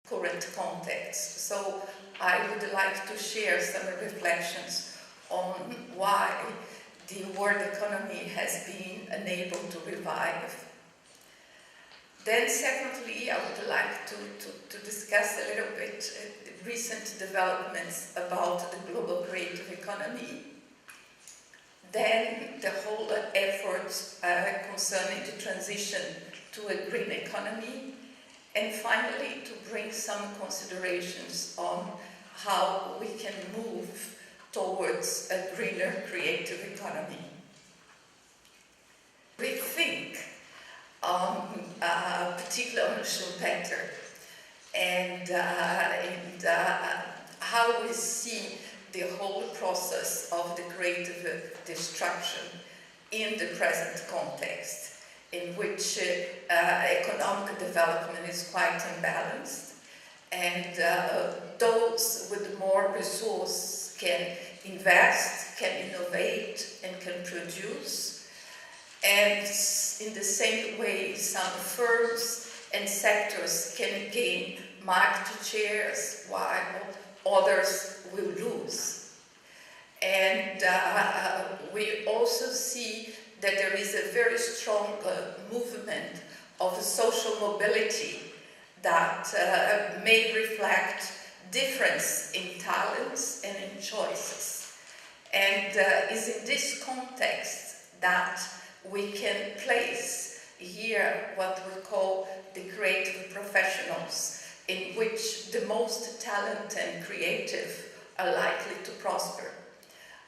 current context. So I would like to share some reflections on why the world economy has been unable to revive. Then secondly, I would like to discuss a little bit recent developments about the global creative economy. Then the whole efforts concerning the transition to a green economy. And finally, to bring some considerations on how we can move towards a greener creative economy. We think particularly on Schumpeter and how we see the whole process of the creative destruction in the present context, in which economic development is quite imbalanced, and those with more resources can invest, can innovate, and can produce. And in the same way, some firms and sectors can gain market shares while others will lose. And we also see that there is a very strong movement of social mobility that may reflect difference in talents and in choices. And is in this context that we can place here what we call the creative professionals, in which the most talented and creative are likely to prosper.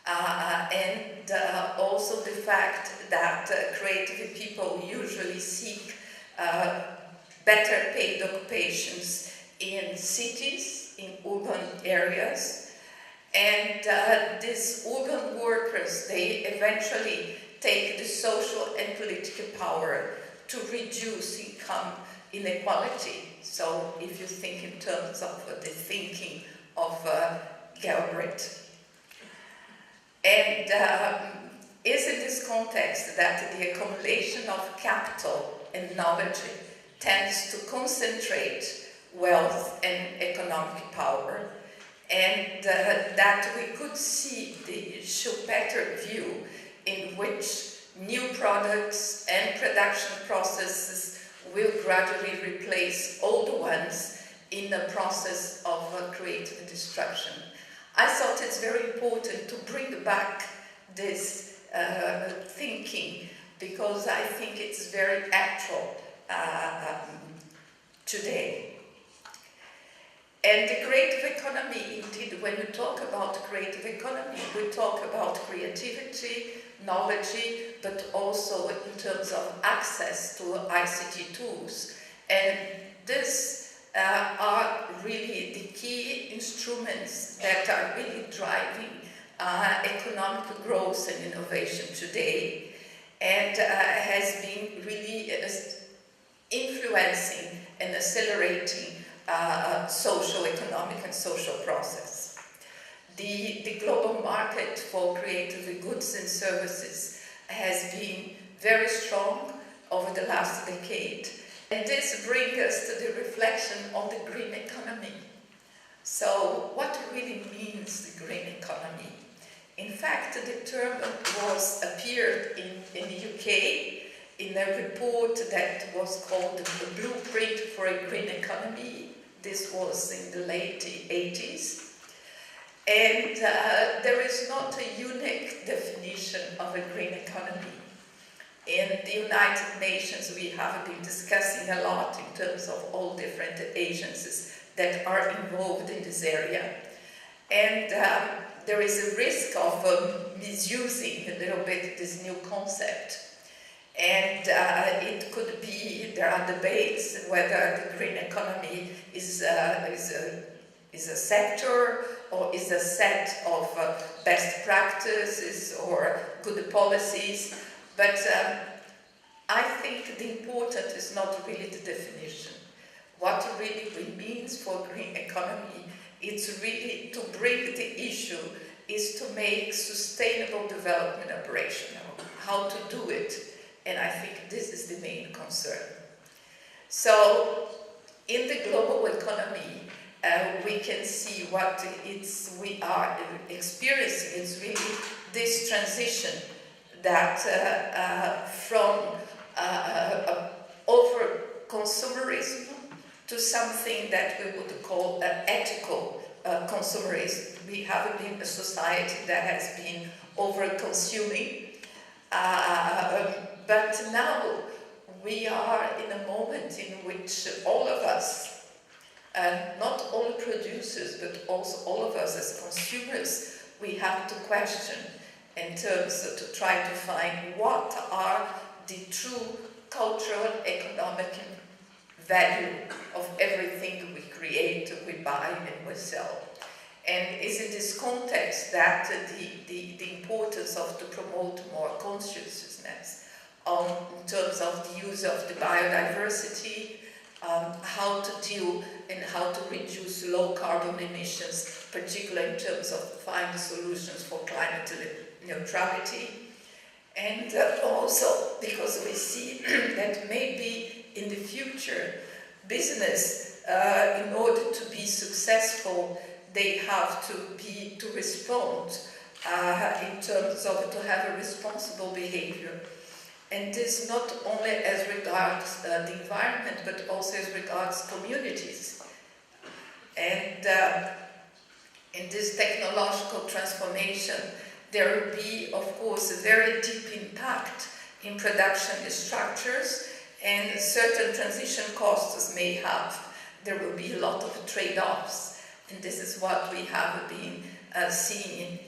And also the fact that creative people usually seek better paid occupations in cities, in urban areas, and these urban workers, they eventually take the social and political power to reduce income inequality. So if you think in terms of the thinking of Galbraith. And is in this context that the accumulation of capital and knowledge tends to concentrate wealth and economic power, and that we could see the Schumpeter view in which new products and production processes will gradually replace old ones in the process of creative destruction. I thought it's very important to bring back this thinking, because I think it's very actual today. And the creative economy, indeed, when we talk about creative economy, we talk about creativity, knowledge, but also in terms of access to ICT tools. And these are really the key instruments that are really driving economic growth and innovation today, and has been really influencing and accelerating social, economic, and social process. The global market for creative goods and services has been very strong over the last decade. And this brings us to the reflection on the green economy. So what really means the green economy? In fact, the term appeared in the UK in a report that was called the Blueprint for a Green Economy. This was in the late 80s. And there is not a unique definition of a green economy. In the United Nations, we have been discussing a lot in terms of all different agencies that are involved in this area. And there is a risk of misusing a little bit this new concept. And it could be, there are debates whether the green economy is a sector or is a set of best practices or good policies. But I think the important is not really the definition. What really means for green economy, it's really to bring the issue is to make sustainable development operational, how to do it. And I think this is the main concern. So, in the global economy, we can see what we are experiencing. It's really this transition that from over-consumerism to something that we would call ethical consumerism. We have been a society that has been over-consuming, but now we are in a moment in which all of us, not only producers, but also all of us as consumers, we have to question in terms of to try to find what are the true cultural, economic value of everything we create, we buy, and we sell. And it's in this context that the importance of to promote more consciousness in terms of the use of the biodiversity, how to deal and how to reduce low carbon emissions, particularly in terms of find solutions for climate neutrality. And also because we see that maybe in the future, business, in order to be successful, they have to respond in terms of to have a responsible behavior. And this not only as regards the environment, but also as regards communities. And in this technological transformation, there will be, of course, a very deep impact in production structures, and certain transition costs may have. There will be a lot of trade-offs, and this is what we have been seeing.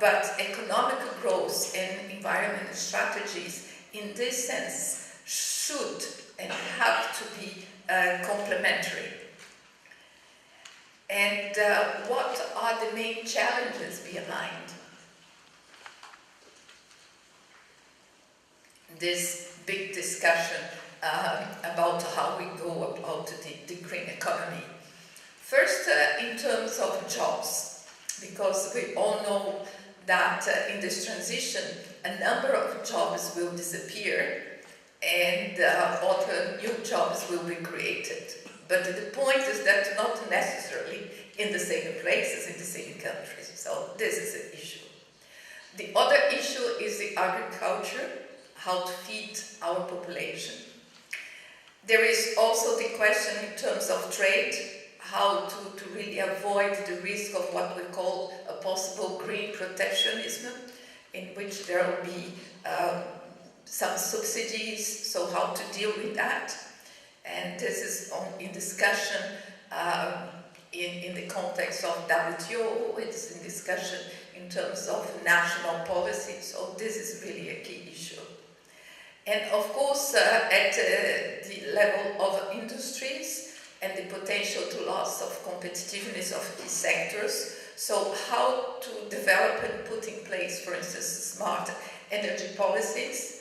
But economic growth and environmental strategies, in this sense, should and have to be complementary. And what are the main challenges behind this big discussion about how we go about the green economy? First, in terms of jobs, because we all know that in this transition, a number of jobs will disappear and other new jobs will be created. But the point is that not necessarily in the same places, in the same countries. So this is an issue. The other issue is the agriculture, how to feed our population. There is also the question in terms of trade, how to really avoid the risk of what we call a possible green protectionism, in which there will be some subsidies, so how to deal with that. And this is in discussion in the context of WTO, it's in discussion in terms of national policy, so this is really a key issue. And of course, at the level of industries and the potential to loss of competitiveness of key sectors, so how to develop and put in place, for instance, smart energy policies.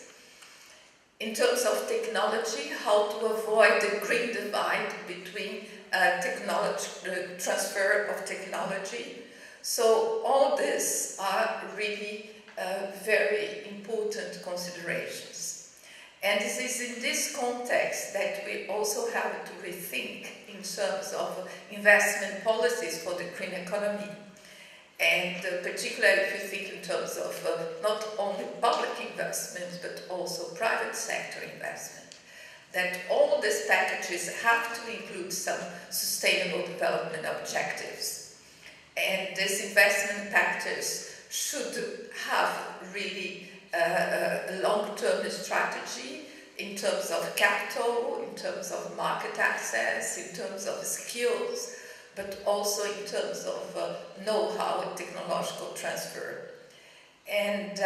In terms of technology, how to avoid the green divide between transfer of technology. So all this are really very important considerations. And this is in this context that we also have to rethink in terms of investment policies for the green economy. And particularly if you think in terms of not only public investments, but also private sector investment, that all these packages have to include some sustainable development objectives. And these investment packages should have really a long-term strategy in terms of capital, in terms of market access, in terms of skills, but also in terms of know-how and technological transfer. And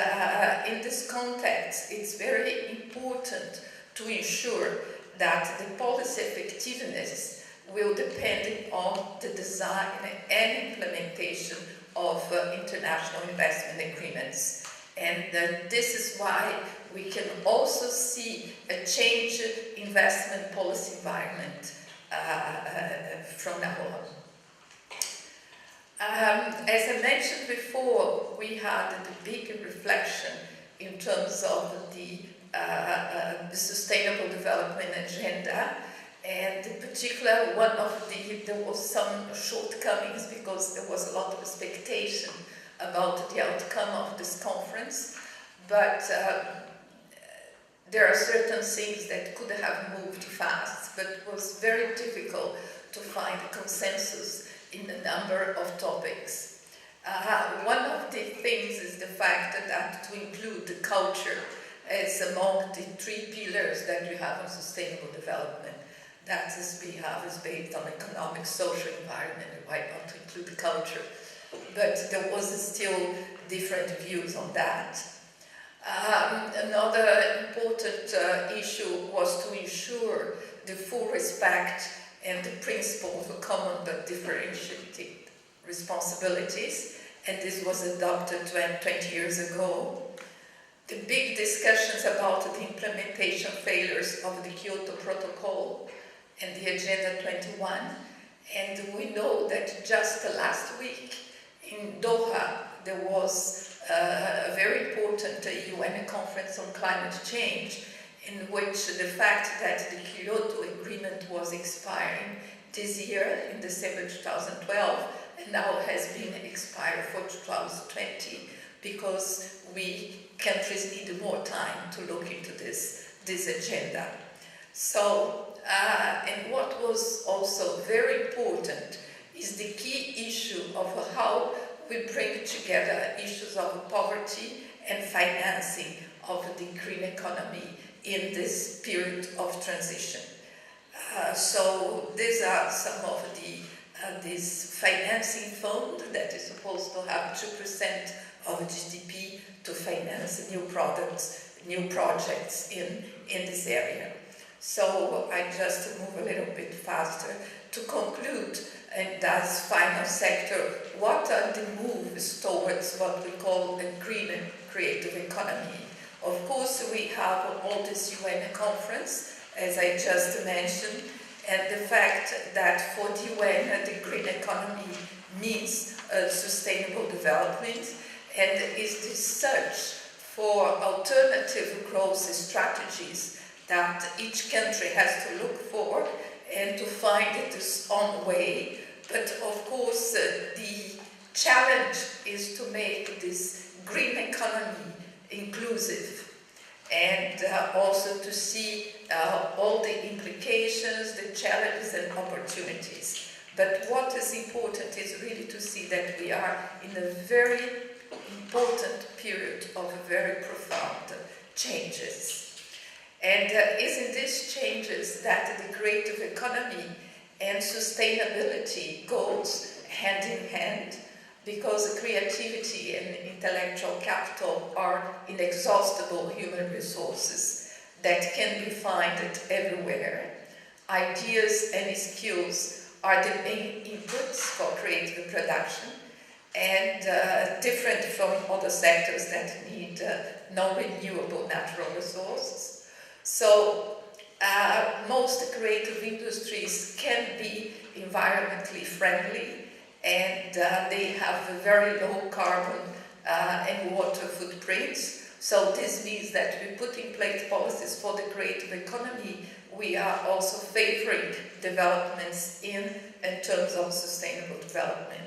in this context, it's very important to ensure that the policy effectiveness will depend on the design and implementation of international investment agreements. And this is why we can also see a change in investment policy environment from now on. As I mentioned before, we had the big reflection in terms of the Sustainable Development Agenda, and in particular one of was some shortcomings because there was a lot of expectation about the outcome of this conference, but there are certain things that could have moved fast, but it was very difficult to find a consensus in a number of topics. One of the things is the fact that to include the culture as among the 3 pillars that we have on sustainable development. That is we have is based on economic, social, environment, and why not to include the culture. But there was still different views on that. Another important issue was to ensure the full respect and the principle of common but differentiated responsibilities, and this was adopted 20 years ago. The big discussions about the implementation failures of the Kyoto Protocol and the Agenda 21, and we know that just last week in Doha there was a very important UN conference on climate change, in which the fact that the Kyoto Agreement was expiring this year in December 2012 and now has been expired for 2020 because countries need more time to look into this agenda. So, and what was also very important is the key issue of how we bring together issues of poverty and financing of the green economy in this period of transition. So these are some of this financing fund that is supposed to have 2% of GDP to finance new products, new projects in this area. So I just move a little bit faster to conclude, and as final sector, what are the moves towards what we call a green and creative economy? Of course, we have all this UN conference, as I just mentioned, and the fact that for the UN, the green economy means sustainable development, and is the search for alternative growth strategies that each country has to look for and to find its own way. But of course, the challenge is to make this green economy inclusive and also to see all the implications, the challenges and opportunities. But what is important is really to see that we are in a very important period of very profound changes. And it's in these changes that the creative economy and sustainability goes hand in hand, because creativity and intellectual capital are inexhaustible human resources that can be found everywhere. Ideas and skills are the main inputs for creative production, and different from other sectors that need non-renewable natural resources. So most creative industries can be environmentally friendly, and they have a very low carbon and water footprints. So this means that we put in place policies for the creative economy. We are also favoring developments in terms of sustainable development.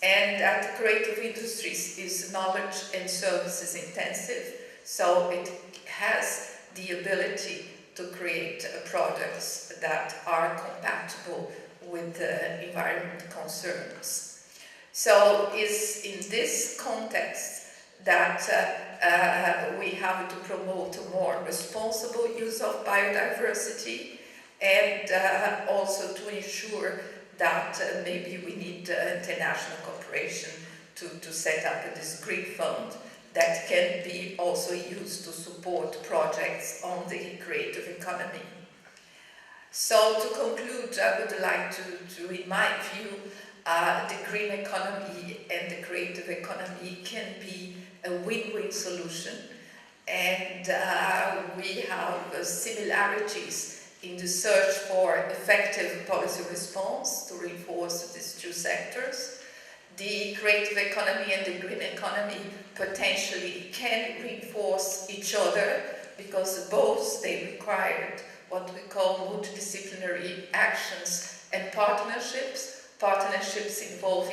And that creative industries is knowledge and services intensive, so it has the ability to create products that are compatible with environment concerns. So it's in this context that we have to promote a more responsible use of biodiversity, and also to ensure that maybe we need international cooperation to set up this green fund that can be also used to support projects on the creative economy. So to conclude, I would like to in my view, the green economy and the creative economy can be a win-win solution, and we have similarities in the search for effective policy response to reinforce these two sectors. The creative economy and the green economy potentially can reinforce each other, because both they required what we call multidisciplinary actions and partnerships involving